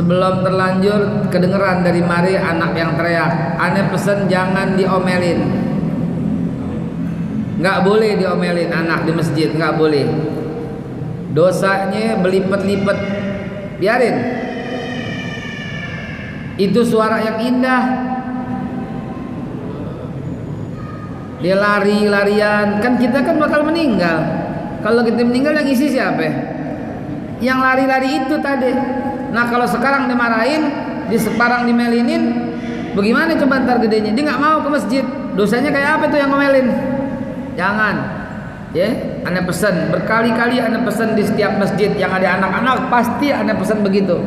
Sebelum terlanjur kedengeran dari mari anak yang teriak, aneh pesen jangan diomelin. Nggak boleh diomelin anak di masjid, nggak boleh. Dosanya belipet-lipet, biarin. Itu suara yang indah. Dia lari-larian, kan kita kan bakal meninggal. Kalau kita meninggal yang isi siapa? Yang lari-lari itu tadi. Nah kalau sekarang dimarahin, diseparang dimelinin, bagaimana coba ntar gedenya? Dia nggak mau ke masjid. Dosanya kayak apa tuh yang ngomelin? Jangan. Ya, Anda pesan berkali-kali, Anda pesan di setiap masjid yang ada anak-anak, pasti Anda pesan begitu.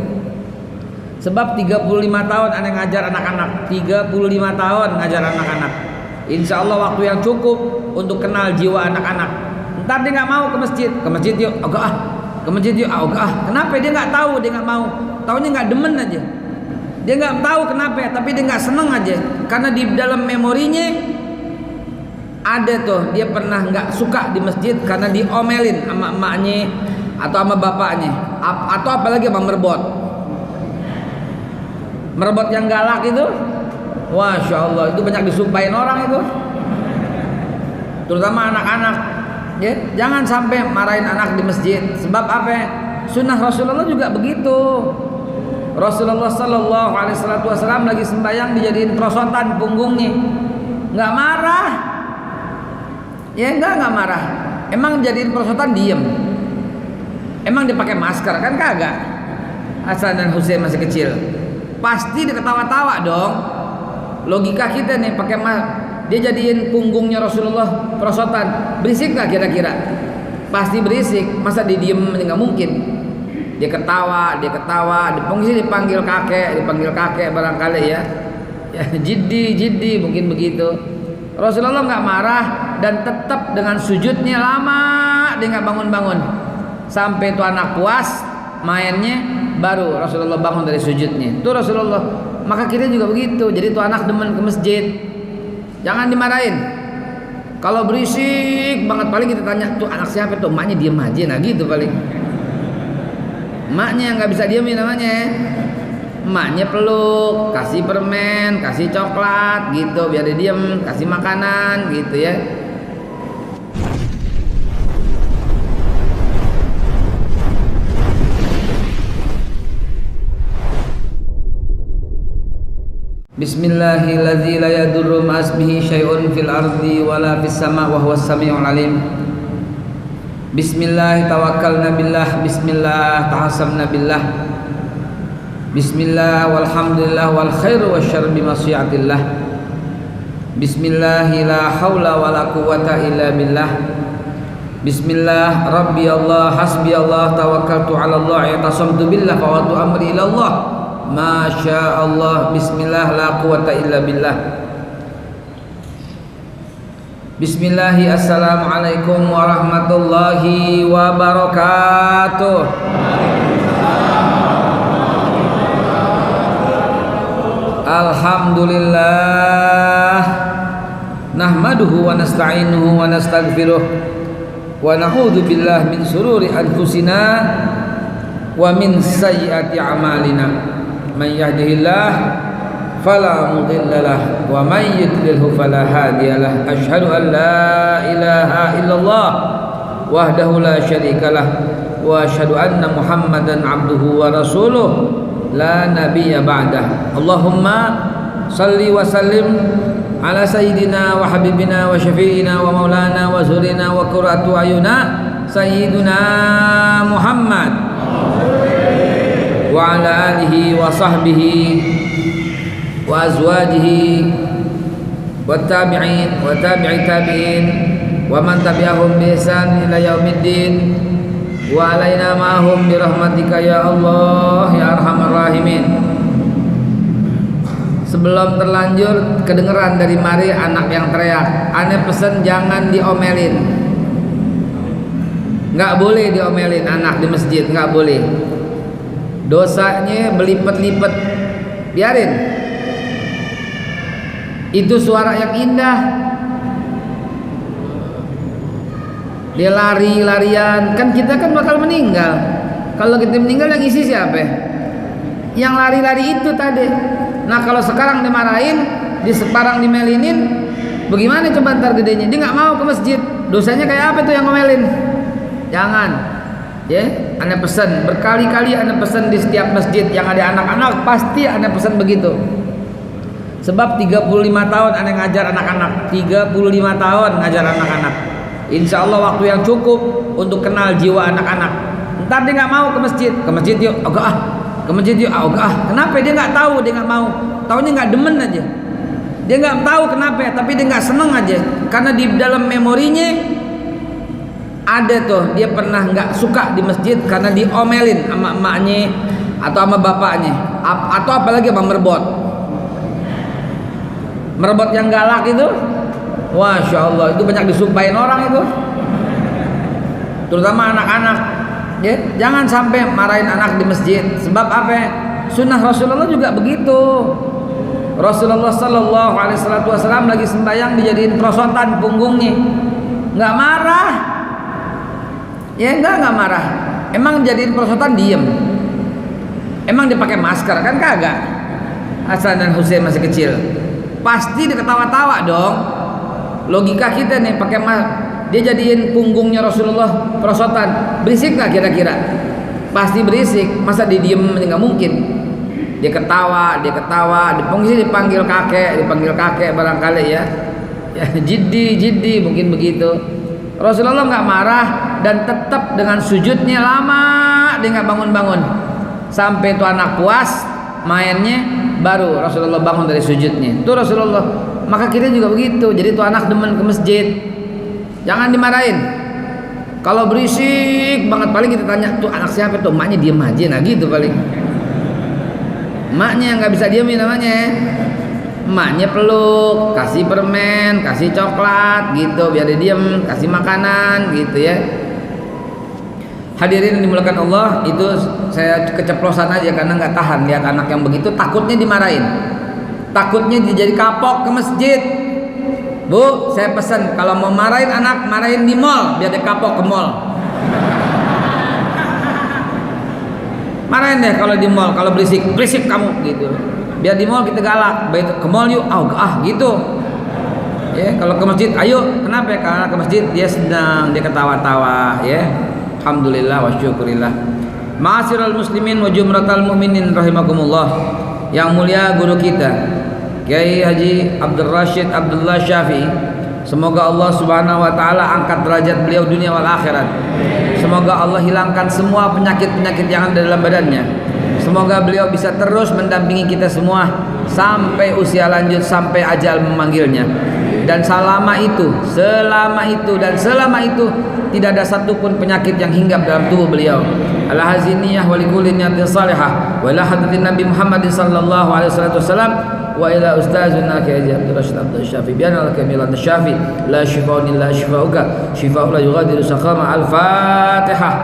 Sebab 35 tahun Anda ngajar anak-anak, 35 tahun ngajar anak-anak. Insya Allah waktu yang cukup untuk kenal jiwa anak-anak. Ntar dia nggak mau ke masjid yuk, agak ke masjid yuk, Kenapa? Dia nggak tahu, dia nggak mau. Taunya nggak demen aja. Dia nggak tahu kenapa, tapi dia nggak seneng aja. Karena di dalam memorinya ada tuh dia pernah nggak suka di masjid karena diomelin sama emaknya atau sama bapaknya, atau apalagi sama merebot yang galak itu. Masya Allah, itu banyak disumpahin orang itu, terutama anak-anak. Ya, jangan sampai marahin anak di masjid. Sebab apa? Sunnah Rasulullah juga begitu. Rasulullah Sallallahu Alaihi Wasallam lagi sembahyang dijadiin perosotan punggungnya, nggak marah. Ya nggak marah. Emang jadiin perosotan diem. Emang dia pakai masker kan kagak? Hasan dan Husain masih kecil, pasti dia ketawa-tawa dong. Logika kita nih pakai dia jadiin punggungnya Rasulullah perosotan, berisik gak kira-kira? Pasti berisik. Masa didiem nggak mungkin. Dia ketawa, dipanggil kakek barangkali ya jiddi mungkin begitu. Rasulullah nggak marah dan tetap dengan sujudnya lama, dia nggak bangun-bangun sampai itu anak puas mainnya, baru Rasulullah bangun dari sujudnya. Itu Rasulullah. Maka kita juga begitu. Jadi tuh anak demen ke masjid, jangan dimarahin. Kalau berisik banget paling kita tanya tuh anak siapa tuh, emaknya diem aja, nah gitu paling. Emaknya yang nggak bisa diemin namanya. Emaknya peluk, kasih permen, kasih coklat gitu biar dia diem, kasih makanan gitu ya. Bismillahirrahmanirrahim. La yadurru ma'asmihi syai'un fil ardi wala fis sama' wa huwas sami'ul alim. Bismillah tawakkalna billah, bismillah tahasamna billah. Bismillah walhamdulillah wal khairu wasyarru bi masyiatillah. Bismillah la haula wala quwwata illa billah. Bismillah rabbi Allah hasbi Allah tawakkaltu ala Allah i'tasamtu billah fawatu amri ila Allah. Masya Allah, bismillah la quwata illa billah. Bismillahi, assalamualaikum warahmatullahi wabarakatuh. Alhamdulillah, nahmaduhu wa nasta'inuhu wa nastaghfiruh wa na'udzu billahi min sururi anfusina wa min sayyiati a'malina. Man yahdihillah fala mudhillalah wa man yudlilhu fala hadiyalah. Asyhadu an la ilaha illallah wahdahu la syarikalah wa asyhadu anna Muhammadan abduhu wa rasuluh la nabiyya ba'dah. Allahumma salli wa sallim ala sayyidina wa habibina wa syafi'ina wa maulana wa zurina wa qurratu ayuna sayyiduna Muhammad wa ala alihi wa sahbihi wa azwajihi wa tabi'in wa tabi'i tabi'in wa man tabi'ahum bi ihsan ila yaumiddin wa alaina ma'hum bi rahmatika ya Allah ya arhamar rahimin. Sebelum terlanjur kedengeran dari mari anak yang teriak, aneh pesen jangan diomelin. Nggak boleh diomelin anak di masjid, nggak boleh. Dosanya belipet-lipet, biarin. Itu suara yang indah. Dia lari-larian, kan kita kan bakal meninggal. Kalau kita meninggal yang isi siapa? yang lari-lari itu tadi. Nah kalau sekarang dimarahin, sekarang dimelinin, bagaimana coba ntar gedenya? Dia nggak mau ke masjid. Dosanya kayak apa tuh yang ngomelin? Jangan. Ya, Anda pesan berkali-kali, Anda pesan di setiap masjid yang ada anak-anak, pasti Anda pesan begitu. Sebab 35 tahun Anda ngajar anak-anak, 35 tahun ngajar anak-anak. Insya Allah waktu yang cukup untuk kenal jiwa anak-anak. Ntar dia nggak mau ke masjid yuk, ke masjid yuk, Kenapa dia nggak tahu, dia nggak mau, taunya nggak demen aja. Dia nggak tahu kenapa, tapi dia nggak seneng aja, karena di dalam memorinya ada tuh dia pernah nggak suka di masjid karena diomelin sama emaknya atau sama bapaknya, atau apalagi sama merebot yang galak itu. Masya Allah, itu banyak disumpahin orang itu, terutama anak-anak. Ya, jangan sampai marahin anak di masjid. Sebab apa? Sunnah Rasulullah juga begitu. Rasulullah Sallallahu Alaihi Wasallam lagi sembahyang dijadiin perosotan punggungnya, nggak marah. Ya enggak marah. Emang jadiin perosotan diem. Emang dia pakai masker kan kagak. Hasan dan Husain masih kecil, pasti dia ketawa-tawa dong. Logika kita nih pakai dia jadiin punggungnya Rasulullah perosotan, berisik nggak kira-kira? Pasti berisik. Masa dia diem? Nggak mungkin. Dia ketawa, dipanggil kakek barangkali ya jiddi mungkin begitu. Rasulullah nggak marah dan tetap dengan sujudnya lama, dia nggak bangun-bangun sampai tuh anak puas mainnya, baru Rasulullah bangun dari sujudnya. Itu Rasulullah. Maka kita juga begitu. Jadi tuh anak demen ke masjid, jangan dimarahin. Kalau berisik banget, paling kita tanya tuh anak siapa tuh, emaknya diem aja, nah gitu paling. Emaknya yang nggak bisa diemin namanya. Emaknya peluk, kasih permen, kasih coklat gitu biar dia diem, kasih makanan gitu ya. Hadirin yang dimuliakan Allah, itu saya keceplosan aja karena nggak tahan lihat anak yang begitu, takutnya dimarahin, takutnya jadi kapok ke masjid. Bu, saya pesan kalau mau marahin anak, marahin di mall biar dia kapok ke mall. Marahin deh kalau di mall, kalau berisik kamu gitu. Biar di mall kita galak, baik ke mall yuk, gitu. Ya, kalau ke masjid, ayo. Kenapa? Karena ke masjid dia sedang, dia ketawa-tawa, ya. Alhamdulillah wa syukurillah. Ma'asyiral muslimin wa jumratal mu'minin rahimakumullah. Yang mulia guru kita, Kiai Haji Abdul Rashid Abdullah Syafi'i. Semoga Allah Subhanahu wa taala angkat derajat beliau dunia wal akhirat. Semoga Allah hilangkan semua penyakit-penyakit yang ada dalam badannya. Semoga beliau bisa terus mendampingi kita semua sampai usia lanjut, sampai ajal memanggilnya. Dan selama itu tidak ada satupun penyakit yang hinggap dalam tubuh beliau. Ala haziniyah wa likulli niyatin salihah wa ila hadratin Nabi Muhammad sallallahu alaihi wasallam wa ila ustazina Kiai Abdul Rashid Abdul Syafi'i biana al-kamilan syafi la shifa'un illa shifa'uka shifa'u la yughadiru saqama. Al-Fatihah.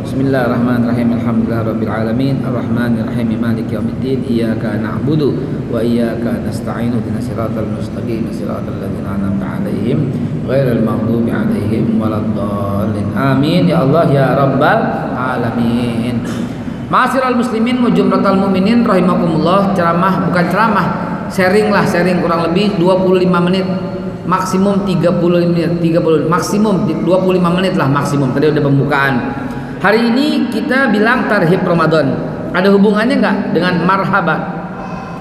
Bismillahirrahmanirrahim. Alhamdulillahirabbil alamin arrahmanir rahim maliki yaumiddin iyyaka na'budu wa iyyaka nasta'in ihdinas siratal mustaqim siratal ladzina an'amta 'alaihim ghairil maghdubi 'alaihim waladdallin. Amin ya Allah ya rabbal alamin. Ma'asyiral muslimin wa jumratal mu'minin rahimakumullah. Sharing kurang lebih 25 menit, maksimum 30 menit, maksimum 25 menit lah maksimum. Tadi udah pembukaan. Hari ini kita bilang tarhib Ramadan. Ada hubungannya nggak dengan marhaban?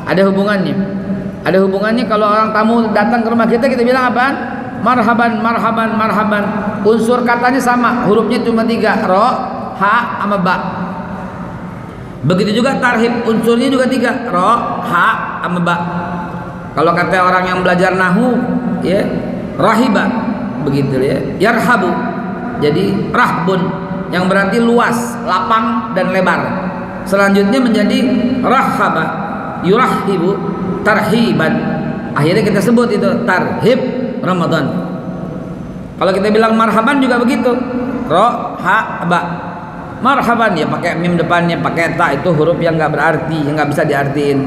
Ada hubungannya. Ada hubungannya kalau orang tamu datang ke rumah kita bilang apaan? Marhaban. Unsur katanya sama, hurufnya cuma 3, ro, ha, sama ba. Begitu juga tarhib, unsurnya juga 3, ro, ha, sama ba. Kalau kata orang yang belajar nahu, ya, rahiba, begitu ya. Yarhabu, jadi rahbun, yang berarti luas, lapang dan lebar. Selanjutnya menjadi rahaba, yurahibu, tarhiban. Akhirnya kita sebut itu tarhib Ramadan. Kalau kita bilang marhaban juga begitu, ro, ha, ba. Marhaban ya pakai mim depannya, pakai ta, itu huruf yang nggak berarti, yang nggak bisa diartiin.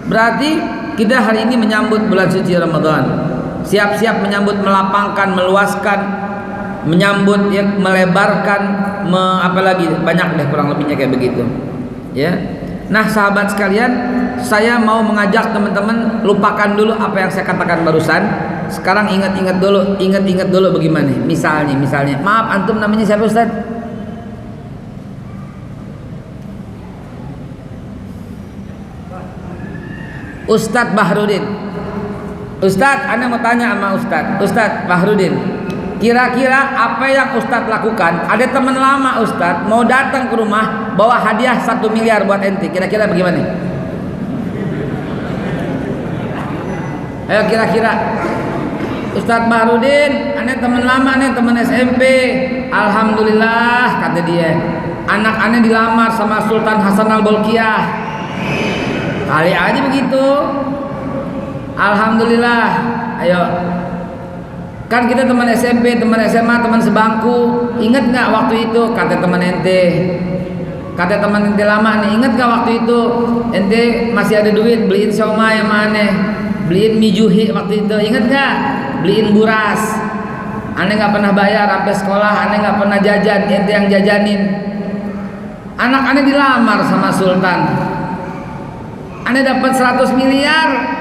Berarti kita hari ini menyambut bulan suci Ramadan, siap-siap menyambut, melapangkan, meluaskan, menyambut ya, melebarkan, apalagi banyak deh kurang lebihnya kayak begitu. Ya. Nah, sahabat sekalian, saya mau mengajak teman-teman lupakan dulu apa yang saya katakan barusan. Sekarang ingat-ingat dulu bagaimana. Misalnya, maaf antum namanya siapa Ustaz? Ustadz Bahrudin. Ustadz, Anda mau tanya sama Ustadz Bahrudin. Kira-kira apa yang Ustadz lakukan? Ada teman lama Ustadz mau datang ke rumah bawa hadiah 1 miliar buat ente. Kira-kira bagaimana? Ayo kira-kira. Ustadz Bahrudin, aneh teman lama, aneh teman SMP. Alhamdulillah kata dia, anak aneh dilamar sama Sultan Hasan Al-Bolkiah. Kali aja begitu. Alhamdulillah. Ayo. Kan kita teman SMP, teman SMA, teman sebangku. Ingat nggak waktu itu? Kata teman ente. Kata teman ente lama nih. Ingat nggak waktu itu? Ente masih ada duit beliin siomay yang mana? Beliin mie juhi waktu itu. Ingat nggak? Beliin buras. Aneh nggak pernah bayar sampai sekolah. Aneh nggak pernah jajan. Ente yang jajanin. Anak aneh dilamar sama Sultan. Aneh dapat 100 miliar.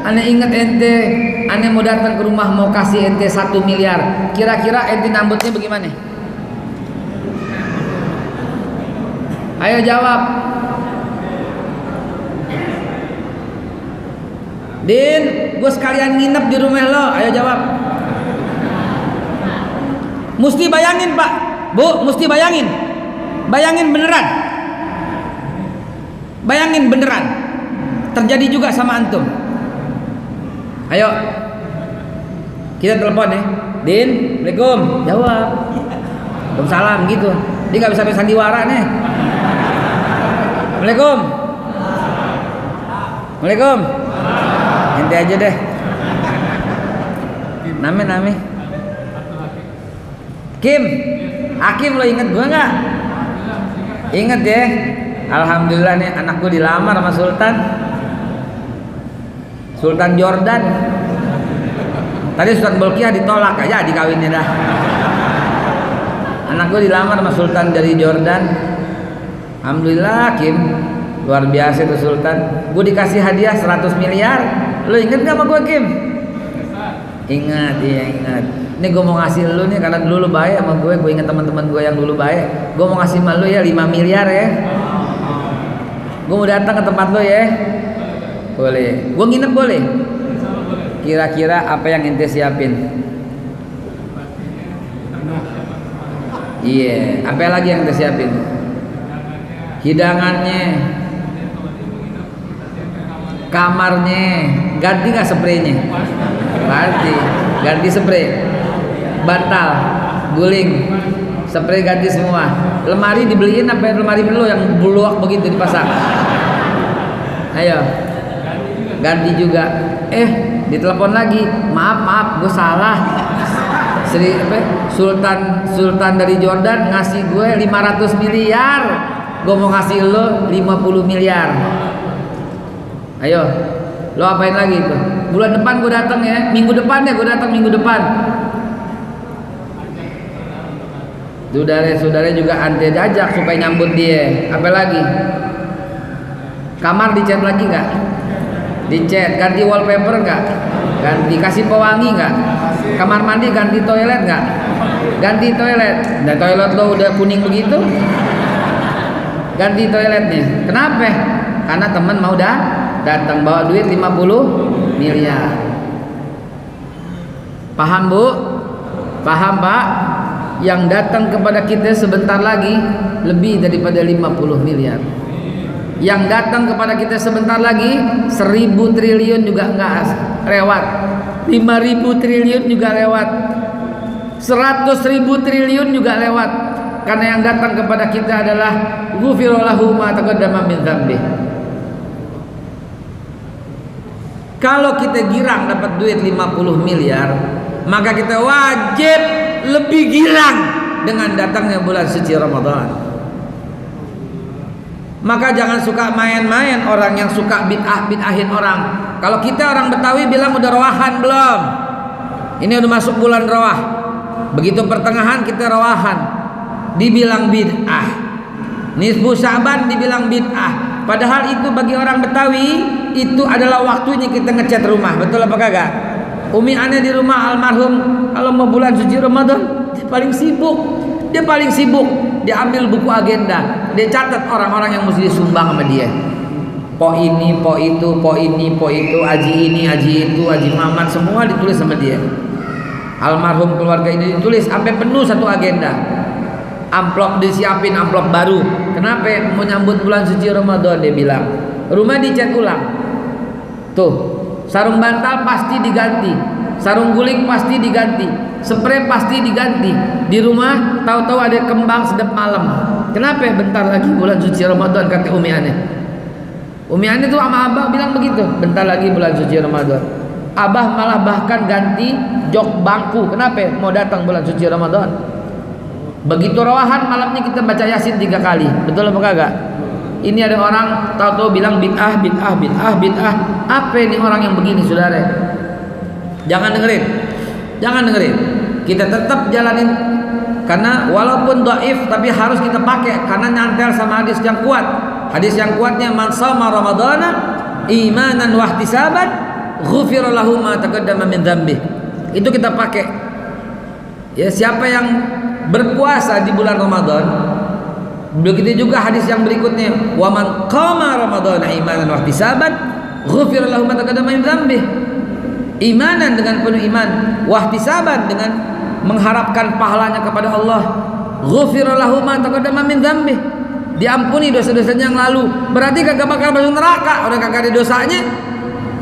Aneh ingat ente, aneh mau datang ke rumah mau kasih ente 1 miliar. Kira-kira ente nambutnya bagaimana? Ayo jawab. Din, gue sekalian nginep di rumah lo. Ayo jawab. Mesti bayangin Pak, Bu, mesti bayangin. Bayangin beneran. Bayangin beneran. Terjadi juga sama antum. Ayo kita telepon ya. Din, Assalamualaikum. Jawab. Waalaikumsalam gitu. Dia nggak bisa sandiwara nih. Assalamualaikum. Waalaikum. Ente aja deh. Name. Kim. Hakim, lo inget gua nggak? Inget ya. Alhamdulillah nih anak gua dilamar sama Sultan Jordan. Tadi Sultan Bolkiah ditolak aja dikawinnya dah. Anak gue dilamar sama Sultan dari Jordan. Alhamdulillah Kim, luar biasa tuh Sultan. Gue dikasih hadiah 100 miliar. Lo inget gak sama gue Kim? Ingat, iya ingat. Ini gue mau ngasih lo nih karena dulu lo baik sama gue. Gue inget teman-teman gue yang dulu baik. Gue mau ngasih sama lo ya 5 miliar ya. Gue mau datang ke tempat lo ya. Boleh. Gue nginep boleh. Kira-kira apa yang ente siapin? Iya. Apa lagi yang ente siapin? Hidangannya, kamarnya, ganti nggak spraynya? Ganti spray. Bantal, guling, spray ganti semua. Lemari dibeliin apa lemari lo yang buluak begitu dipasang? Ayo. Ganti juga. Ditelepon lagi. Maaf, gue salah. Sultan dari Jordan ngasih gue 500 miliar. Gue mau ngasih lo 50 miliar. Ayo, lo apain lagi tuh? Bulan depan gue datang ya. Minggu depan ya gue datang minggu depan. Saudara juga ante jajak supaya nyambut dia. Apa lagi? Kamar dicat lagi nggak? Dicat, ganti wallpaper nggak? Ganti, kasih pewangi nggak? Kamar mandi ganti toilet nggak? Ganti toilet. Dan toilet lo udah kuning begitu? Ganti toiletnya. Kenapa? Karena teman mau datang bawa duit 50 miliar. Paham Bu? Paham Pak? Yang datang kepada kita sebentar lagi lebih daripada 50 miliar. Yang datang kepada kita sebentar lagi 1.000 triliun juga nggak lewat, 5.000 triliun juga lewat, 100.000 triliun juga lewat. Karena yang datang kepada kita adalah ghufira lahu ma taqaddama min dzambi. Kalau kita girang dapat duit 50 miliar, maka kita wajib lebih girang dengan datangnya bulan suci Ramadan. Maka jangan suka main-main orang yang suka bid'ahin orang. Kalau kita orang Betawi bilang udah rawahan belum? Ini udah masuk bulan rawah. Begitu pertengahan kita rawahan, dibilang bid'ah. Nisfu Sya'ban dibilang bid'ah. Padahal itu bagi orang Betawi itu adalah waktunya kita ngecat rumah. Betul apa kagak? Umi aneh di rumah almarhum kalau mau bulan suci Ramadan dia paling sibuk. Dia ambil buku agenda, dia catat orang-orang yang mesti disumbang sama dia. Po ini, po itu, po ini, po itu, haji ini, haji itu, haji Mamat, semua ditulis sama dia. Almarhum keluarga ini ditulis sampai penuh satu agenda. Amplop disiapin, amplop baru. Kenapa? Mau nyambut bulan suci Ramadan, dia bilang. Rumah dicat ulang. Tuh, sarung bantal pasti diganti, sarung guling pasti diganti, spray pasti diganti. Di rumah tahu-tahu ada kembang sedap malam. Kenapa? Bentar lagi bulan suci Ramadan, kata Umi Aneh. Umi Aneh tuh sama Abah bilang begitu. Bentar lagi bulan suci Ramadan. Abah malah bahkan ganti jok bangku. Kenapa? Mau datang bulan suci Ramadan. Begitu rawahan malamnya kita baca Yasin 3 kali. Betul apa kagak? Ini ada orang tahu-tahu bilang bid'ah. Apa ini orang yang begini, saudara? Jangan dengerin. Kita tetap jalanin, karena walaupun dhaif tapi harus kita pakai karena nyantel sama hadis yang kuat. Hadis yang kuatnya man shoma ramadhana imanan wa ihtisaban ghufira lahu ma taqaddama min dzambi. Itu kita pakai. Ya, siapa yang berpuasa di bulan Ramadan, begitu juga hadis yang berikutnya, wa man qama ramadhana imanan wa ihtisaban ghufira lahu ma taqaddama min dzambi. Imanan dengan penuh iman, wa ihtisaban dengan mengharapkan pahalanya kepada Allah, ghufira lahu ma taqaddama min dzambi. Diampuni dosa-dosanya yang lalu. Berarti kagak bakal masuk neraka, orang kagak ada dosanya.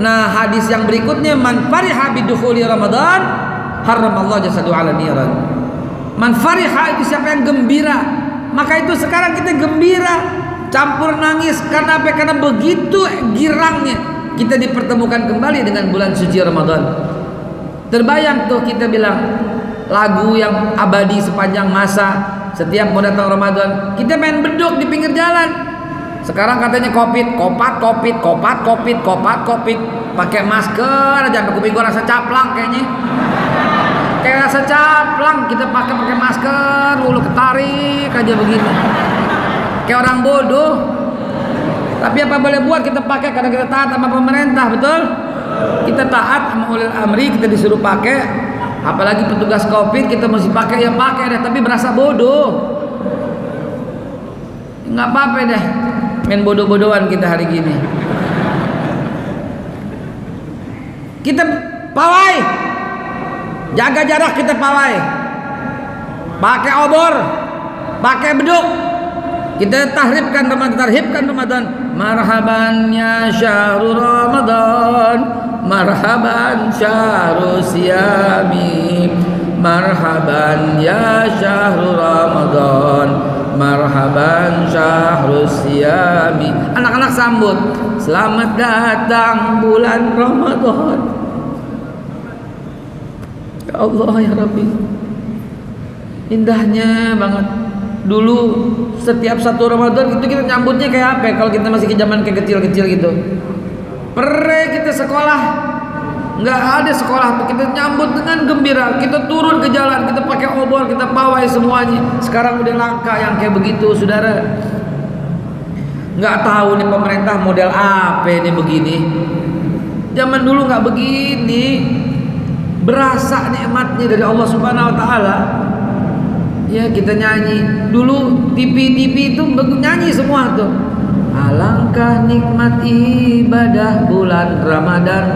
Nah, hadis yang berikutnya, man fariha bidukhuli Ramadan haramallahu jasadu ala niran. Man fariha itu siapa yang gembira. Maka itu sekarang kita gembira, campur nangis. Karena apa? Karena begitu girangnya kita dipertemukan kembali dengan bulan suci Ramadan. Terbayang tuh kita bilang lagu yang abadi sepanjang masa. Setiap mau datang Ramadan, kita main beduk di pinggir jalan. Sekarang katanya kopat, pakai masker aja, sampai kuping gua rasa caplang kayaknya. Kayak rasa caplang, kita pakai masker, mulu ketarik aja begini. Kayak orang bodoh. Tapi apa boleh buat, kita pakai karena kita taat sama pemerintah, betul? Kita taat sama ulil amri, kita disuruh pakai. Apalagi petugas Covid kita mesti pakai, ya pakai deh, tapi berasa bodoh. Nggak apa-apa deh, main bodoh-bodohan kita hari gini. Kita pawai, jaga jarak, kita pawai, pakai obor, pakai beduk. Kita tarhibkan Ramadan. Marhaban ya syahrul Ramadan, marhaban syahrul siyami, marhaban ya syahrul Ramadan, marhaban syahrul siyami. Anak-anak sambut, selamat datang bulan Ramadan. Ya Allah ya Rabbi, indahnya banget. Dulu setiap satu Ramadan itu kita nyambutnya kayak apa? Kalau kita masih ke zaman kayak kecil-kecil gitu. Kita sekolah, nggak ada sekolah, kita nyambut dengan gembira. Kita turun ke jalan, kita pakai obor, kita pawai semuanya. Sekarang udah langka yang kayak begitu, saudara. Nggak tahu nih pemerintah model apa ini begini. Zaman dulu nggak begini. Berasa nikmatnya dari Allah Subhanahu Wa Taala. Ya, kita nyanyi. Dulu TV itu nyanyi semua tuh. Alangkah nikmat ibadah bulan Ramadan,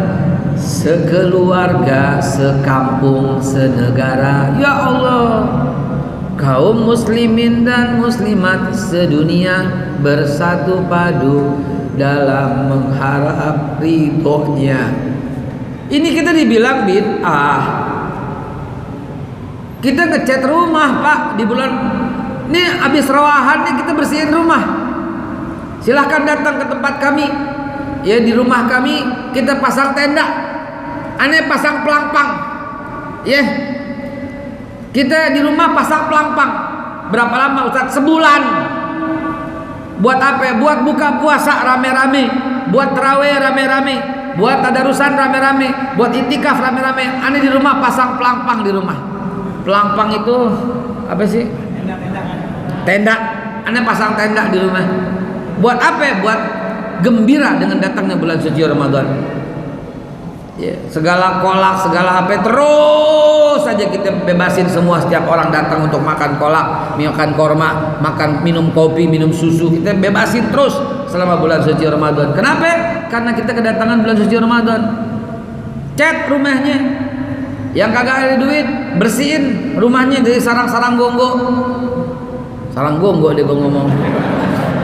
sekeluarga, sekampung, senegara. Ya Allah, kaum muslimin dan muslimat sedunia bersatu padu dalam mengharap ridhonya. Ini kita dibilang bid'ah. Kita ngecat rumah, Pak, di bulan ini habis rawahan nih, kita bersihin rumah. Silahkan datang ke tempat kami. Ya, di rumah kami kita pasang tenda. Aneh pasang pelampang. Ya. Kita di rumah pasang pelampang. Berapa lama, Ustaz? Sebulan. Buat apa? Buat buka puasa rame-rame, buat tarawih rame-rame, buat tadarusan rame-rame, buat itikaf rame-rame. Aneh di rumah pasang pelampang di rumah. Pelampang itu apa sih? Tenda. Anda pasang tenda di rumah. Buat apa? Buat gembira dengan datangnya bulan suci Ramadan. Ya, segala kolak, segala apa terus saja kita bebasin semua. Setiap orang datang untuk makan kolak, makan korma, makan minum kopi, minum susu, kita bebasin terus selama bulan suci Ramadan. Kenapa? Karena kita kedatangan bulan suci Ramadan. Cat rumahnya, yang kagak ada duit bersihin rumahnya dari sarang-sarang gonggo. Sarang gonggo dia ngomong.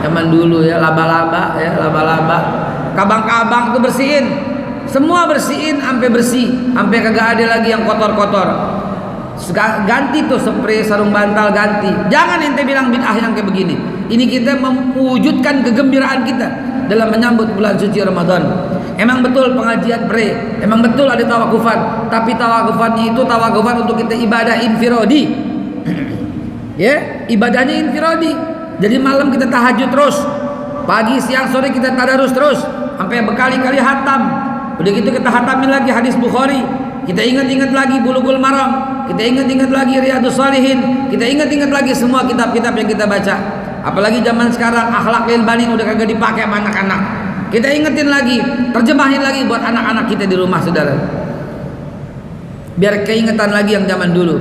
Zaman dulu ya, laba-laba ya, laba-laba. Kabang-kabang tuh bersihin. Semua bersihin sampai bersih, sampai kagak ada lagi yang kotor-kotor. Ganti tuh spray sarung bantal, ganti. Jangan ente bilang bid'ah yang kayak begini. Ini kita mewujudkan kegembiraan kita dalam menyambut bulan suci Ramadan. Emang betul pengajian pre, emang betul ada tawakufan, tapi tawakufannya itu tawakufan untuk kita ibadah infiradi. Ya, ibadahnya infiradi. Jadi malam kita tahajud terus, pagi siang sore kita tadarus terus, sampai berkali-kali hatam. Udah gitu kita hatamin lagi hadis Bukhari, kita ingat-ingat lagi Bulughul Maram, kita ingat-ingat lagi Riyadhus Shalihin, kita ingat-ingat lagi semua kitab-kitab yang kita baca. Apalagi zaman sekarang akhlak lil banin udah kagak dipakai sama anak-anak. Kita ingetin lagi, terjemahin lagi buat anak-anak kita di rumah, saudara. Biar keingetan lagi yang zaman dulu.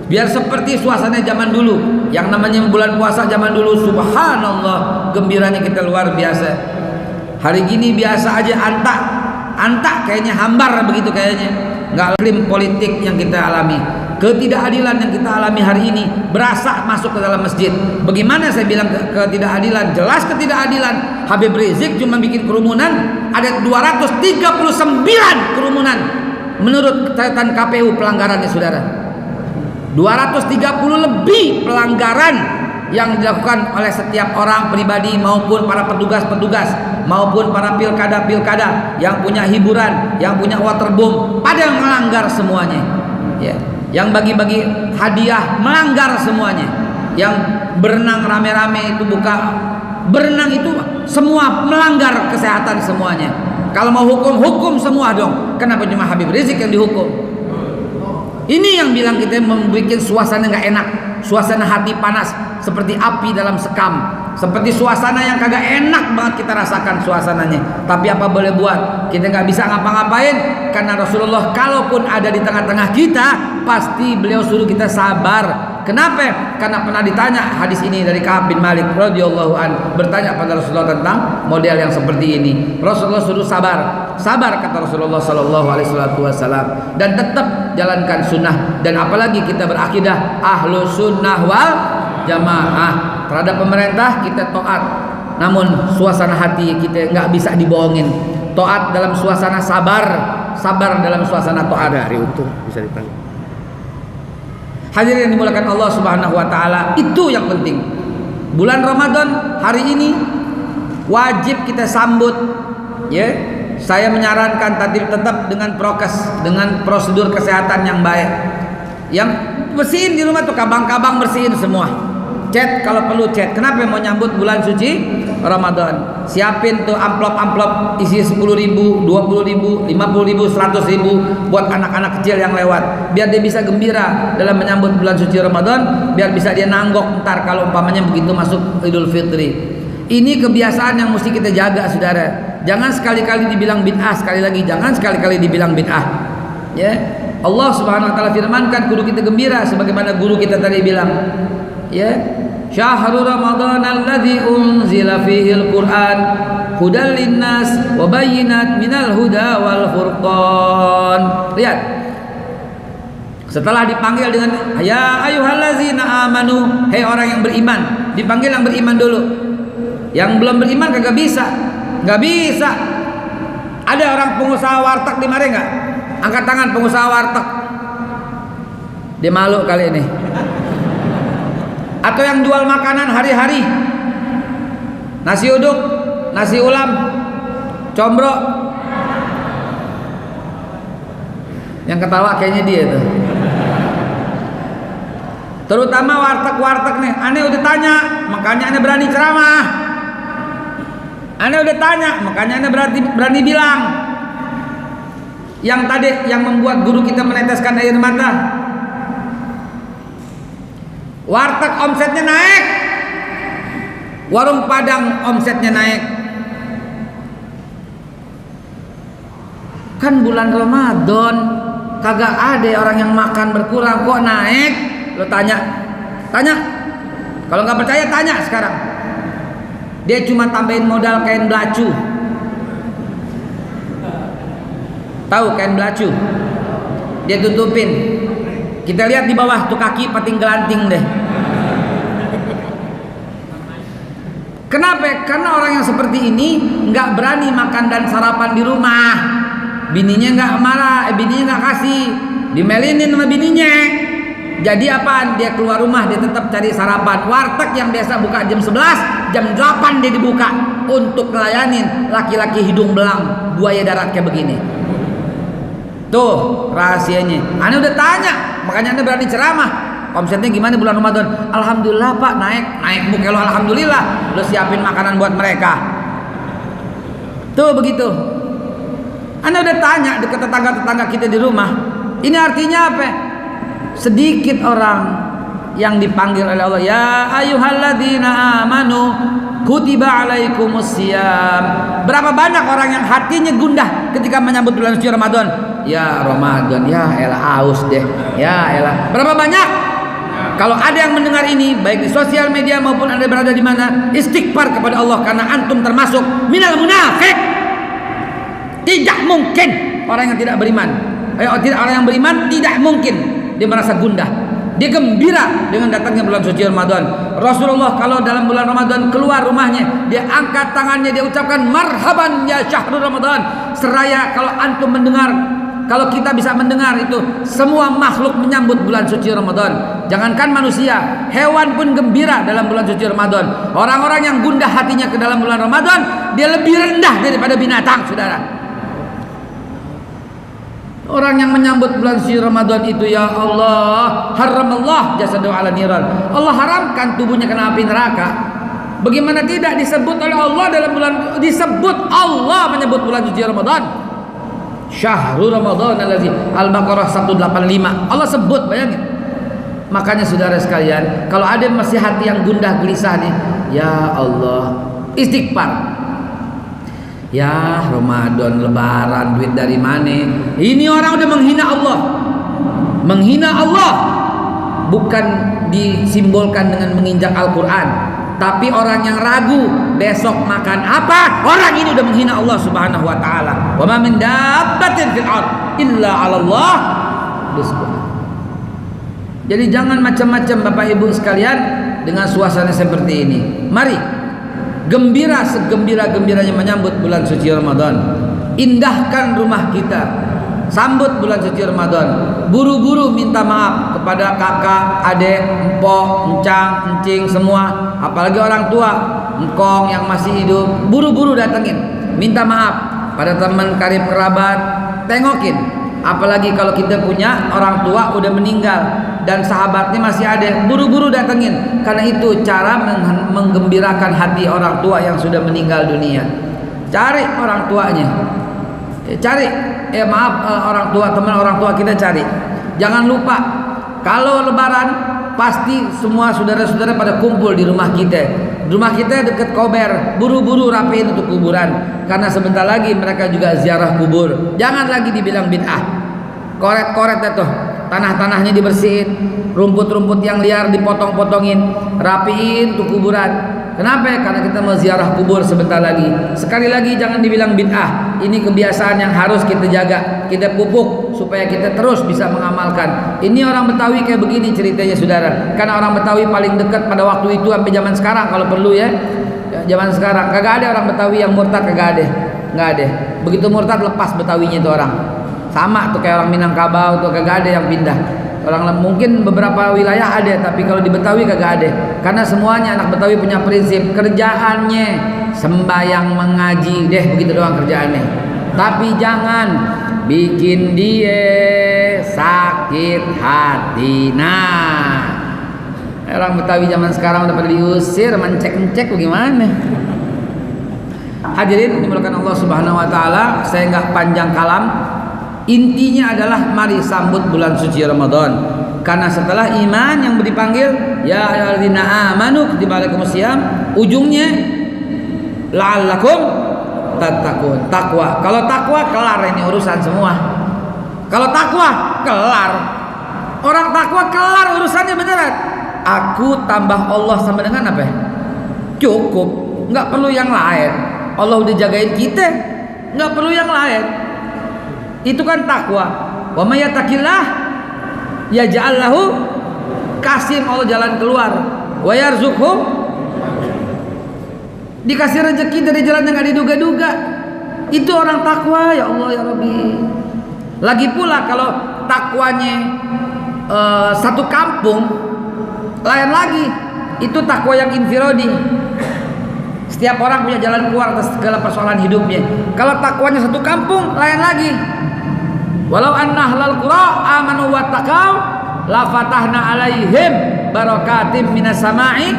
Biar seperti suasana zaman dulu. Yang namanya bulan puasa zaman dulu, subhanallah, gembiranya kita luar biasa. Hari gini biasa aja, antak kayaknya, hambar begitu kayaknya. Nggak klim politik yang kita alami, ketidakadilan yang kita alami hari ini berasa masuk ke dalam masjid. Bagaimana saya bilang ketidakadilan? Jelas ketidakadilan. Habib Rizik cuma bikin kerumunan, ada 239 kerumunan menurut catatan KPU pelanggarannya, saudara. 230 lebih pelanggaran yang dilakukan oleh setiap orang pribadi maupun para petugas-petugas maupun para pilkada yang punya hiburan, yang punya waterboom, pada yang melanggar semuanya. Ya. Yang bagi-bagi hadiah melanggar semuanya. Yang berenang rame-rame itu berenang itu semua melanggar kesehatan semuanya. Kalau mau hukum semua dong. Kenapa cuma Habib Rizik yang dihukum? Ini yang bilang kita membuat suasana nggak enak, suasana hati panas seperti api dalam sekam, seperti suasana yang kagak enak banget kita rasakan suasananya. Tapi apa boleh buat, kita nggak bisa ngapa-ngapain karena Rasulullah kalaupun ada di tengah-tengah kita pasti beliau suruh kita sabar. Kenapa? Karena pernah ditanya hadis ini dari Ka'ab bin Malik radhiyallahu an, bertanya pada Rasulullah tentang model yang seperti ini. Rasulullah suruh sabar, kata Rasulullah sallallahu alaihi wasallam, dan tetap jalankan sunnah. Dan apalagi kita berakidah ahlu sunnah wal jamaah. Terhadap pemerintah kita taat, namun suasana hati kita nggak bisa dibohongin. Taat dalam suasana sabar dalam suasana taat. Hari untung bisa dipanggil. Hadirin yang dimuliakan Allah Subhanahu wa taala, itu yang penting. Bulan Ramadan hari ini wajib kita sambut, ya. Saya menyarankan tadi tetap dengan prokes, dengan prosedur kesehatan yang baik. Yang bersihin di rumah tuh kabang-kabang bersihin semua. Cat kalau perlu cat. Kenapa mau nyambut bulan suci Ramadan? Siapin tuh amplop-amplop isi 10.000, 20.000, 50.000, 100.000 buat anak-anak kecil yang lewat. Biar dia bisa gembira dalam menyambut bulan suci Ramadan. Biar bisa dia nanggok ntar kalau umpamanya begitu masuk Idul Fitri. Ini kebiasaan yang mesti kita jaga, saudara. Jangan sekali-kali dibilang bid'ah, sekali lagi jangan sekali-kali dibilang bid'ah. Ya, Allah Subhanahu wa taala firmankan kudu kita gembira sebagaimana guru kita tadi bilang. Ya, syahrul Ramadan alladzi unzila fihi al-Qur'an hudal linnas wa bayyinat minal huda wal furqan. Lihat. Setelah dipanggil dengan ya ayyuhallazina amanu, hei orang yang beriman, dipanggil yang beriman dulu. Yang belum beriman kagak bisa. Enggak bisa. Ada orang pengusaha warteg di mari enggak? Angkat tangan pengusaha warteg. Dia malu kali ini. Atau yang jual makanan hari-hari, nasi uduk, nasi ulam, combro. Yang ketawa kayaknya dia tuh. Terutama warteg-warteg nih. Aneh udah tanya, makanya aneh berani ceramah. Aneh udah tanya, makanya aneh berani bilang. Yang tadi yang membuat guru kita meneteskan air mata. Warteg omsetnya naik, warung Padang omsetnya naik. Kan bulan Ramadan kagak ada orang yang makan berkurang kok naik. Lo tanya. Kalau nggak percaya tanya sekarang. Dia cuma tambahin modal kain belacu. Tahu kain belacu? Dia tutupin. Kita lihat di bawah tuh kaki pating gelanting deh. Kenapa? Karena orang yang seperti ini nggak berani makan dan sarapan di rumah. Bininya nggak marah, bininya nggak kasih, dimelinin sama bininya. Jadi apaan? Dia keluar rumah, dia tetap cari sarapan. Warteg yang biasa buka jam 11, jam 8 dia dibuka untuk ngelayanin laki-laki hidung belang, buaya darat kayak begini. Tuh rahasianya. Anda udah tanya, makanya Anda berani ceramah. Omsetnya gimana bulan Ramadan? Alhamdulillah Pak, naik muka lo alhamdulillah. Lo siapin makanan buat mereka. Tuh begitu. Anda udah tanya dekat tetangga-tetangga kita di rumah. Ini artinya apa? Sedikit orang yang dipanggil oleh Allah, ya ayyuhalladzina amanu kutiba alaikumusiyam. Berapa banyak orang yang hatinya gundah ketika menyambut bulan suci Ramadan? Ya Ramadan, ya elah aus deh. Ya elah. Berapa banyak? Kalau ada yang mendengar ini baik di sosial media maupun Anda berada di mana, istighfar kepada Allah karena antum termasuk minal munafik. Tidak mungkin orang yang tidak beriman. Orang yang beriman tidak mungkin dia merasa gundah. Dia gembira dengan datangnya bulan suci Ramadan. Rasulullah kalau dalam bulan Ramadan keluar rumahnya, dia angkat tangannya, dia ucapkan marhaban ya syahrul Ramadan. Seraya kalau antum mendengar, kalau kita bisa mendengar itu, semua makhluk menyambut bulan suci Ramadan. Jangankan manusia, hewan pun gembira dalam bulan suci Ramadan. Orang-orang yang gundah hatinya ke dalam bulan Ramadan, dia lebih rendah daripada binatang, saudara. Orang yang menyambut bulan suci Ramadan itu, ya Allah, haramallah jasadu ala niran. Allah haramkan tubuhnya kena api neraka. Bagaimana tidak disebut oleh Allah dalam bulan, disebut Allah menyebut bulan suci Ramadan. Syahrul Ramadan allazi Al-Baqarah 185. Allah sebut, bayangin. Makanya saudara sekalian, kalau ada masih hati yang gundah gelisah nih, ya Allah, istighfar. Ya Ramadan, lebaran, duit dari mana? Ini orang udah menghina Allah. Menghina Allah bukan disimbolkan dengan menginjak Al-Quran, tapi orang yang ragu besok makan apa, orang ini udah menghina Allah Subhanahu wa taala. Wa ma min dabbatin fil ard illa 'ala Allah rizquha. Jadi jangan macam-macam Bapak Ibu sekalian dengan suasana seperti ini. Mari gembira segembira-gembiranya menyambut bulan suci Ramadan. Indahkan rumah kita, sambut bulan suci Ramadan. Buru-buru minta maaf kepada kakak, adik, empok, encang, encing semua, apalagi orang tua, engkong yang masih hidup. Buru-buru datengin, minta maaf pada teman karib kerabat, tengokin. Apalagi kalau kita punya orang tua udah meninggal dan sahabatnya masih ada, buru-buru datengin. Karena itu cara menggembirakan hati orang tua yang sudah meninggal dunia. Cari orang tuanya, cari orang tua, teman orang tua kita cari. Jangan lupa kalau lebaran pasti semua saudara-saudara pada kumpul di rumah kita. Rumah kita dekat Kober, buru-buru rapiin untuk kuburan karena sebentar lagi mereka juga ziarah kubur. Jangan lagi dibilang bid'ah. Koret-koret itu, tanah-tanahnya dibersihin, rumput-rumput yang liar dipotong-potongin, rapiin untuk kuburan. Kenapa? Karena kita mau ziarah kubur sebentar lagi. Sekali lagi jangan dibilang bid'ah. Ini kebiasaan yang harus kita jaga, kita pupuk supaya kita terus bisa mengamalkan. Ini orang Betawi kayak begini ceritanya saudara. Karena orang Betawi paling dekat pada waktu itu sampai zaman sekarang kalau perlu ya. Zaman sekarang kagak ada orang Betawi yang murtad, kagak ada. Enggak ada. Begitu murtad lepas Betawinya itu orang. Sama tuh kayak orang Minangkabau tuh kagak ada yang pindah. Orang mungkin beberapa wilayah ada, tapi kalau di Betawi kagak ada. Karena semuanya anak Betawi punya prinsip kerjaannya sembahyang mengaji deh, begitu doang kerjaannya. Tapi jangan bikin dia sakit hati. Nah, orang Betawi zaman sekarang udah pada diusir, mencek-mencek bagaimana? Hadirin dimulakan Allah Subhanahu wa taala, saya nggak panjang kalam. Intinya adalah mari sambut bulan suci Ramadan. Karena setelah iman yang dipanggil ya ayyuhalladzina amanu kutiba alaikumusiyam, ujungnya la'allakum tattaqun, takwa. Kalau takwa kelar ini urusan semua. Kalau takwa kelar. Orang takwa kelar urusannya beneran. Aku tambah Allah sama dengan apa? Cukup, nggak perlu yang lain. Allah udah jagain kita, nggak perlu yang lain. Itu kan takwa. Wa may yattaqillah yaj'al lahu, kasih Allah jalan keluar. Wa yarzuqhu, dikasih rezeki dari jalan yang nggak diduga-duga. Itu orang takwa, ya Allah ya Rabbi. Lagi pula kalau takwanya satu kampung, lain lagi. Itu takwa yang infirodi. Setiap orang punya jalan keluar atas segala persoalan hidupnya. Kalau takwanya satu kampung, lain lagi. Walau anna ahlal qura amanu wattaqau la fatahna alaihim barakatim minas sama'i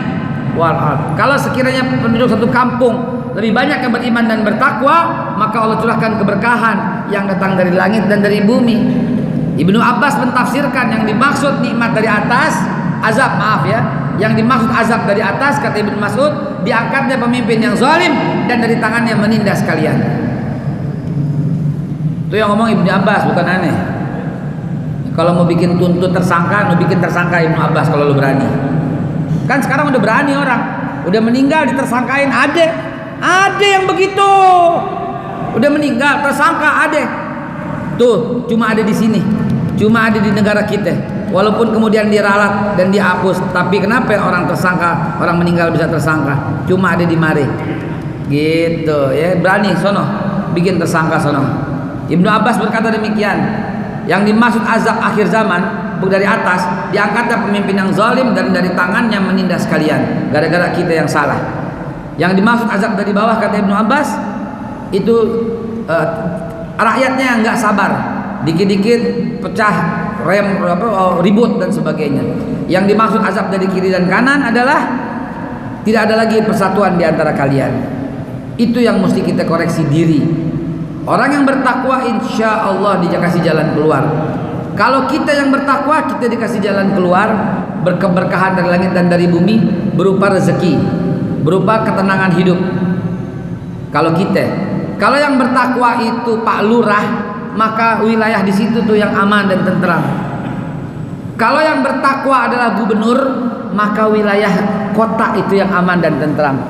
wal ard. Kalau sekiranya penduduk satu kampung lebih banyak yang beriman dan bertakwa, maka Allah curahkan keberkahan yang datang dari langit dan dari bumi. Ibnu Abbas mentafsirkan yang dimaksud nikmat dari atas, azab, maaf ya, yang dimaksud azab dari atas, kata Ibnu Mas'ud, diangkatnya pemimpin yang zalim dan dari tangannya menindas kalian. Itu yang ngomong Ibnu Abbas, bukan aneh. Kalau mau bikin tuntut tersangka, mau bikin tersangka Ibnu Abbas kalau lu berani. Kan sekarang udah berani orang, udah meninggal ditersangkain, ada yang begitu. Udah meninggal tersangka ada. Tuh, cuma ada di sini. Cuma ada di negara kita. Walaupun kemudian diralat dan dihapus, tapi kenapa orang tersangka, orang meninggal bisa tersangka? Cuma ada di mari. Gitu ya, berani sono bikin tersangka sono. Ibnu Abbas berkata demikian. Yang dimaksud azab akhir zaman dari atas, diangkatnya pemimpin yang zalim dan dari tangannya menindas kalian gara-gara kita yang salah. Yang dimaksud azab dari bawah, kata Ibnu Abbas, itu rakyatnya nggak sabar, dikit-dikit pecah rem, ribut dan sebagainya. Yang dimaksud azab dari kiri dan kanan adalah tidak ada lagi persatuan di antara kalian. Itu yang mesti kita koreksi diri. Orang yang bertakwa insya Allah dikasih jalan keluar. Kalau kita yang bertakwa, kita dikasih jalan keluar, berkeberkahan dari langit dan dari bumi, berupa rezeki, berupa ketenangan hidup. Kalau yang bertakwa itu Pak Lurah, maka wilayah di situ tuh yang aman dan tentram. Kalau yang bertakwa adalah gubernur, maka wilayah kota itu yang aman dan tentram.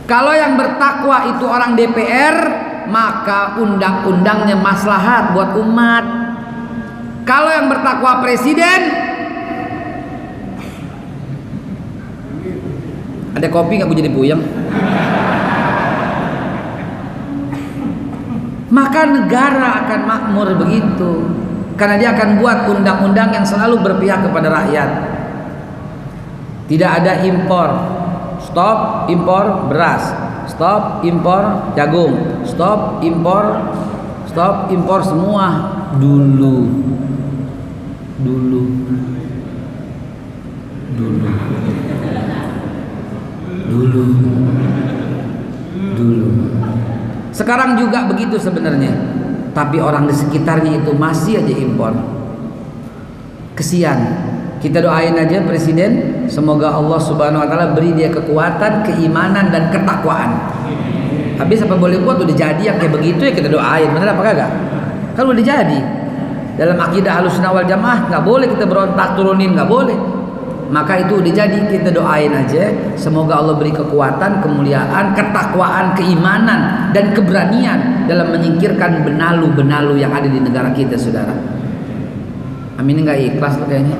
Kalau yang bertakwa itu orang DPR, maka undang-undangnya maslahat buat umat. Kalau yang bertakwa presiden, ada kopi nggak, gue jadi puyeng. Maka negara akan makmur begitu, karena dia akan buat undang-undang yang selalu berpihak kepada rakyat. Tidak ada impor, stop impor beras, stop impor jagung, stop impor semua dulu. Sekarang juga begitu sebenarnya, tapi orang di sekitarnya itu masih aja impor. Kesian. Kita doain aja presiden, semoga Allah Subhanahu wa taala beri dia kekuatan, keimanan dan ketakwaan. Habis apa boleh buat, udah jadi yang kayak begitu ya kita doain, benar apa kagak? Kan udah jadi. Dalam akidah Ahlussunnah wal Jamaah nggak boleh kita berontak turunin, nggak boleh. Maka itu udah jadi, kita doain aja semoga Allah beri kekuatan, kemuliaan, ketakwaan, keimanan dan keberanian dalam menyingkirkan benalu-benalu yang ada di negara kita, saudara. Amin, nggak ikhlas tuh kayaknya.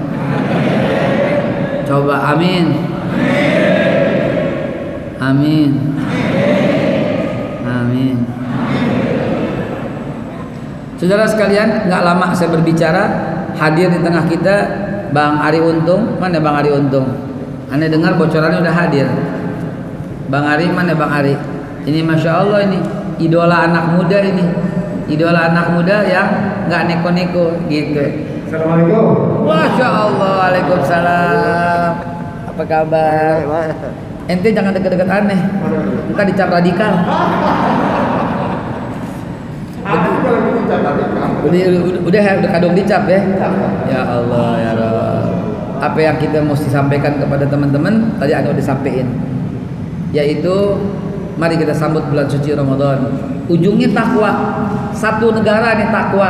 Coba amin. Amin. Amin. Saudara sekalian, nggak lama saya berbicara, hadir di tengah kita Bang Ari Untung. Mana Bang Ari Untung? Anda dengar bocorannya udah hadir. Bang Ari, mana Bang Ari? Ini Masya Allah, ini idola anak muda, ini idola anak muda yang nggak neko-neko gitu. Assalamualaikum. Masya Allah, waalaikumsalam. Apa kabar? Ente jangan deket-deket aneh, ntar dicap radikal. Udah kadung dicap ya. Ya Allah ya Rabb. apa yang kita mesti sampaikan kepada teman-teman tadi Anda udah sampaikan, yaitu mari kita sambut bulan suci Ramadan. Ujungnya takwa. Satu negara nih takwa.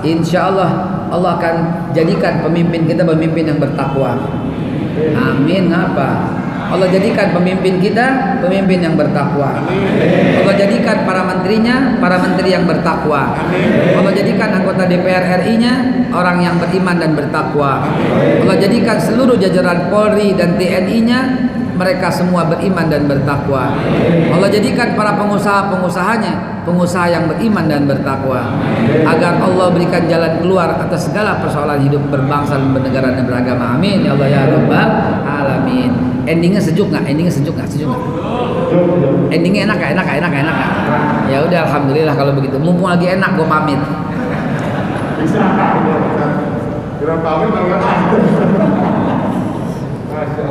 Insya Allah Allah akan jadikan pemimpin kita pemimpin yang bertakwa. Amin. Apa? Allah jadikan pemimpin kita pemimpin yang bertakwa. Allah jadikan para menterinya para menteri yang bertakwa. Allah jadikan anggota DPR RI-nya orang yang beriman dan bertakwa. Allah jadikan seluruh jajaran Polri dan TNI-nya mereka semua beriman dan bertakwa. Allah jadikan para pengusaha-pengusahanya pengusaha yang beriman dan bertakwa, agar Allah berikan jalan keluar atas segala persoalan hidup berbangsa dan bernegara dan beragama. Amin ya Allah ya Rabbal alamin. Endingnya sejuk nggak? Endingnya sejuk nggak? Sejuk nggak? Endingnya enak nggak? Enak nggak? Enak nggak? Enak nggak? Ya udah, alhamdulillah kalau begitu. Mumpung lagi enak, gue pamit.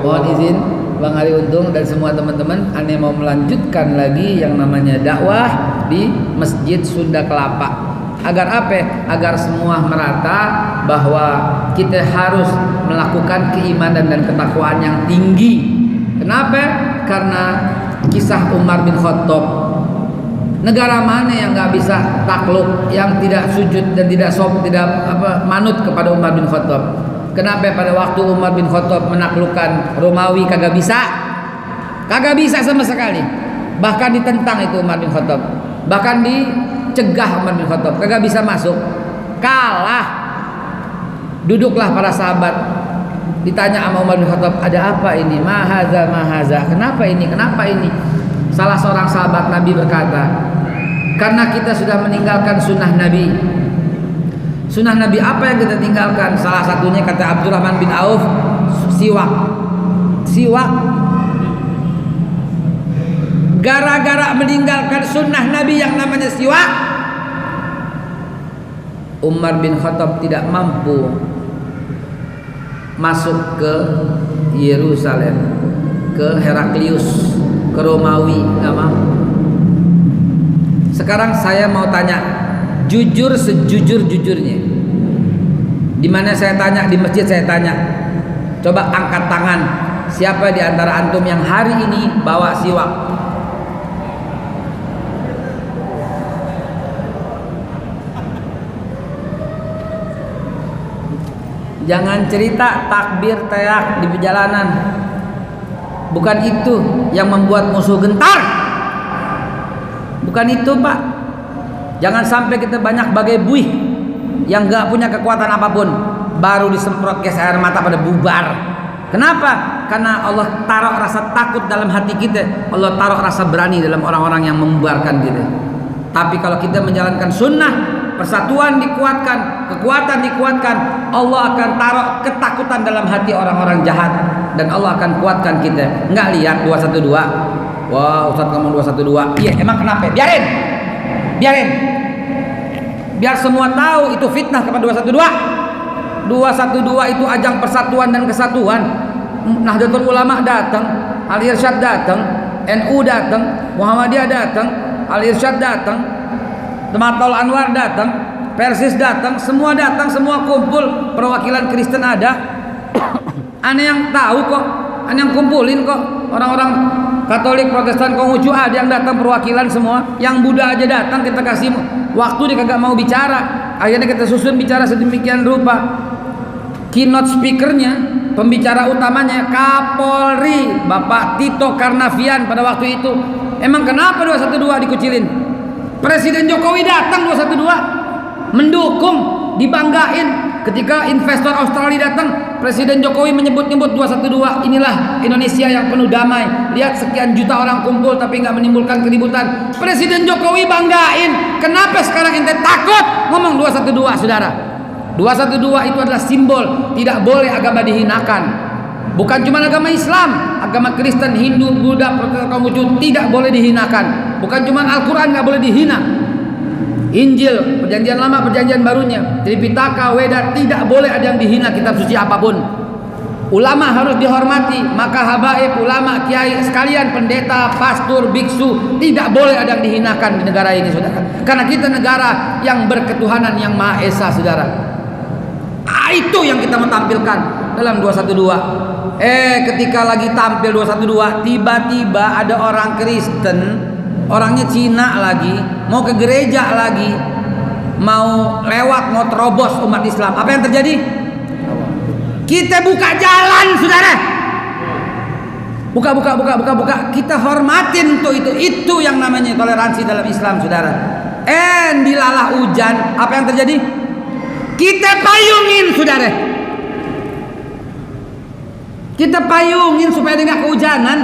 Mohon izin Bang Ari Untung dan semua teman-teman, Ane mau melanjutkan lagi yang namanya dakwah di Masjid Sunda Kelapa. Agar apa? Agar semua merata bahwa kita harus melakukan keimanan dan ketakwaan yang tinggi. Kenapa? Karena kisah Umar bin Khattab. Negara mana yang nggak bisa takluk, yang tidak sujud dan tidak manut kepada Umar bin Khattab? Kenapa pada waktu Umar bin Khattab menaklukkan Romawi kagak bisa? Kagak bisa sama sekali. Bahkan ditentang itu Umar bin Khattab. Bahkan dicegah Umar bin Khattab, kagak bisa masuk. Kalah. Duduklah para sahabat. Ditanya sama Umar bin Khattab, ada apa ini? Mahaza, mahaza. Kenapa ini? Kenapa ini? Salah seorang sahabat Nabi berkata, karena kita sudah meninggalkan sunnah Nabi. Sunnah Nabi apa yang kita tinggalkan? Salah satunya kata Abdurrahman bin Auf, siwak. Siwak. Gara-gara meninggalkan sunnah Nabi yang namanya siwak, Umar bin Khattab tidak mampu masuk ke Yerusalem, ke Heraklius, ke Romawi, nggak mampu. Sekarang saya mau tanya, jujur sejujur-jujurnya. Di mana saya tanya, di masjid saya tanya. Coba angkat tangan, siapa di antara antum yang hari ini bawa siwak? Jangan cerita takbir teriak di perjalanan. Bukan itu yang membuat musuh gentar. Bukan itu, Pak. Jangan sampai kita banyak bagai buih yang gak punya kekuatan apapun, baru disemprot gas air mata pada bubar. Kenapa? Karena Allah taruh rasa takut dalam hati kita. Allah taruh rasa berani dalam orang-orang yang membubarkan kita. Tapi kalau kita menjalankan sunnah, persatuan dikuatkan, kekuatan dikuatkan, Allah akan taruh ketakutan dalam hati orang-orang jahat, dan Allah akan kuatkan kita. Nggak lihat 212. Wah, Ustaz ngomong 212. Iya, emang kenapa? Biarin. Biar semua tahu itu fitnah kepada 212. 212 itu ajang persatuan dan kesatuan. Nahdlatul Ulama datang, Al Irsyad datang, NU datang, Muhammadiyah datang, Al Irsyad datang, Jematul Anwar datang, Persis datang, semua kumpul, perwakilan Kristen ada. Aneh yang tahu kok, aneh yang kumpulin kok. Orang-orang Katolik, Protestan, Konghucu ada yang datang perwakilan semua. Yang Buddha aja datang, kita kasih waktu, dia kagak mau bicara. Akhirnya kita susun bicara sedemikian rupa. Keynote speakernya, pembicara utamanya Kapolri Bapak Tito Karnavian pada waktu itu. Emang kenapa 212 dikucilin? Presiden Jokowi datang 212, mendukung, dibanggain. Ketika investor Australia datang, Presiden Jokowi menyebut-nyebut 212, inilah Indonesia yang penuh damai. Lihat sekian juta orang kumpul tapi nggak menimbulkan keributan. Presiden Jokowi banggain. Kenapa sekarang ente takut ngomong 212, saudara? 212 itu adalah simbol. Tidak boleh agama dihinakan. Bukan cuma agama Islam, agama Kristen, Hindu, Buddha, Protestan, Konghucu tidak boleh dihinakan. Bukan cuma Al-Quran nggak boleh dihina. Injil, perjanjian lama, perjanjian barunya, Tripitaka, Weda, tidak boleh ada yang dihina kitab suci apapun. Ulama harus dihormati, maka habaib, ulama, kiai sekalian, pendeta, pastor, biksu, tidak boleh ada yang dihinakan di negara ini, saudara. Karena kita negara yang berketuhanan yang Maha Esa, saudara. Itu yang kita mau tampilkan. dalam 212. Ketika lagi tampil 212, tiba-tiba ada orang Kristen, orangnya Cina lagi, mau ke gereja lagi, mau lewat, mau terobos umat Islam. Apa yang terjadi? Kita buka jalan, saudara. Buka. Kita hormatin untuk itu. Itu yang namanya toleransi dalam Islam, saudara. Dilalah hujan, apa yang terjadi? Kita payungin, saudara. Kita payungin supaya dia nggak kehujanan.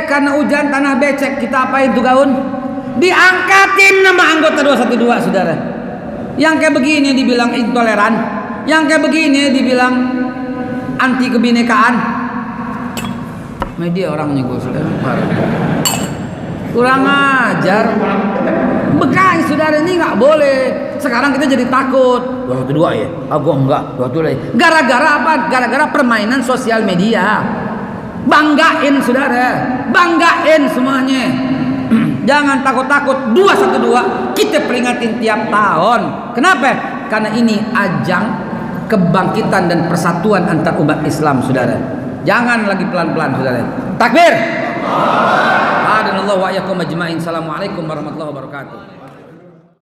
Karena hujan tanah becek, kita apain tuh gaun? Diangkatin nama anggota 212, saudara. Yang kayak begini dibilang intoleran, yang kayak begini dibilang anti kebinekaan. Media orangnya gue sudah kurang ajar. Bekas saudara, ini nggak boleh. Sekarang kita jadi takut. 212 ya? Gua enggak. 212. Gara-gara apa? Gara-gara permainan sosial media. Banggain saudara, banggain semuanya. Jangan takut-takut. 212 kita peringatin tiap tahun. Kenapa? Karena ini ajang kebangkitan dan persatuan antar umat Islam, saudara. Jangan lagi pelan-pelan, saudara. Takbir. Adanallahu wa iyyakum ajmain. Assalamualaikum warahmatullahi wabarakatuh.